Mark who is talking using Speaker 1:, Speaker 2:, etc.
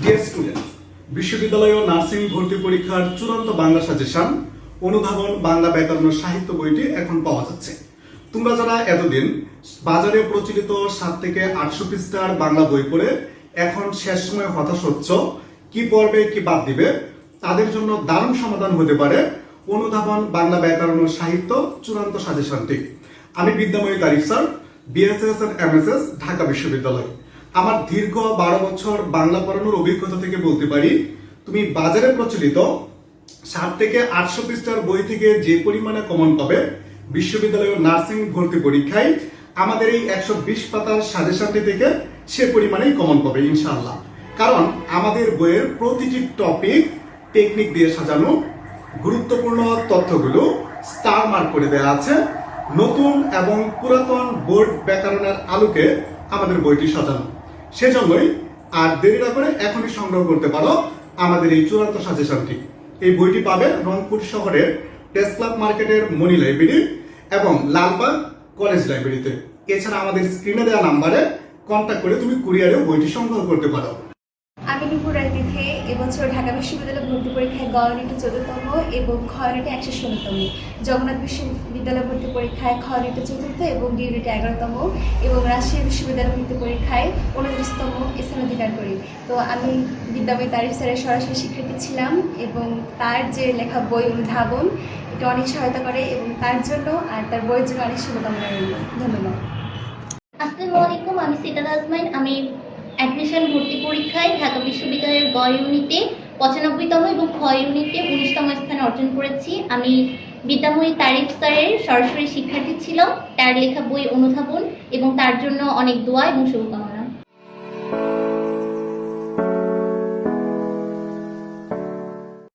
Speaker 1: Dear students, বিশ্ববিদ্যালয় ও nursing ভর্তি পরীক্ষার চূড়ান্ত বাংলা সাজেশন অনুধাবন বাংলা ব্যাকরণ ও সাহিত্য বইটি এখন পাওয়া যাচ্ছে। তোমরা যারা এতদিন বাজারে প্রচলিত 7 থেকে 800 পৃষ্ঠার বাংলা বই পড়ে এখন শেষ সময় হতাশ হচ্ছ, কি পড়বে কি বাদ দিবে, তাদের জন্য দারুণ সমাধান হতে পারে অনুধাবন বাংলা ব্যাকরণ ও সাহিত্য চূড়ান্ত সাজেশনটি। আমি Bidyamoyee Tarif sir, BSS and MSS, Dhaka বিশ্ববিদ্যালয়। আমার দীর্ঘ 12 বছর বাংলা পড়ানোর অভিজ্ঞতা থেকে বলতে পারি, তুমি বাজারে প্রচলিত 7 থেকে 800 পৃষ্ঠার বই থেকে যে পরিমাণে কমন পাবে, বিশ্ববিদ্যালয় নার্সিং ভর্তি পরীক্ষায় আমাদের এই 120 পাতার সাজেশনটি থেকে সে পরিমাণেই কমন পাবে ইনশাআল্লাহ। কারণ আমাদের বইয়ের প্রতিটি টপিক টেকনিক দিয়ে সাজানো, গুরুত্বপূর্ণ তথ্যগুলো স্টার মার্ক করে দেওয়া আছে। নতুন এবং পুরাতন বোর্ড ব্যাকরণের আলোকে আমাদের বইটি সাজানো। সেজন্যই আর দেরি না করে এখনই সংগ্রহ করতে পারো আমাদের এই চূড়ান্ত সাজেশনটি। এই বইটি পাবে রংপুর শহরের প্রেস ক্লাব মার্কেটের মনি লাইব্রেরি এবং লালবাগ কলেজ লাইব্রেরিতে। এছাড়া আমাদের স্ক্রিনে দেওয়া নাম্বারে কন্ট্যাক্ট করে তুমি কুরিয়ারেও বইটি সংগ্রহ করতে পারো।
Speaker 2: আমি নুপুর রায়তিথে এবছর ঢাকা বিশ্ববিদ্যালয় ভর্তি পরীক্ষায় গ ইউনিটে 14তম এবং খ ইউনিটে 116তম, জগন্নাথ বিশ্ববিদ্যালয় ভর্তি পরীক্ষায় খ ইউনিটে 4র্থ এবং ডি ইউনিটে 11তম এবং রাজশাহী বিশ্ববিদ্যালয় ভর্তি পরীক্ষায় 29তম স্থান অধিকার করি। তো আমি বিদ্যাময়ী তারিফ স্যারের সরাসরি শিক্ষার্থী ছিলাম এবং তার যে লেখা বই অনুধাবন এটা অনেক সহায়তা করে এবং তার জন্য আর তার বইয়ের জন্য অনেক শুভকামনা রইল। ধন্যবাদ।
Speaker 3: আসসালামু আলাইকুম, আমি সিতার আজমাইন। আমি অ্যাডমিশন ভর্তি পরীক্ষায় ঢাকা বিশ্ববিদ্যালয়ের গ ইউনিটে 95তম এবং খ ইউনিটে 19তম স্থান অর্জন করেছি। আমি বিদ্যাময়ী তারিফ স্যারের সরাসরি শিক্ষার্থী ছিলাম। তার লেখা বই অনুধাবন এবং তার জন্য অনেক দোয়া এবং শুভকামনা।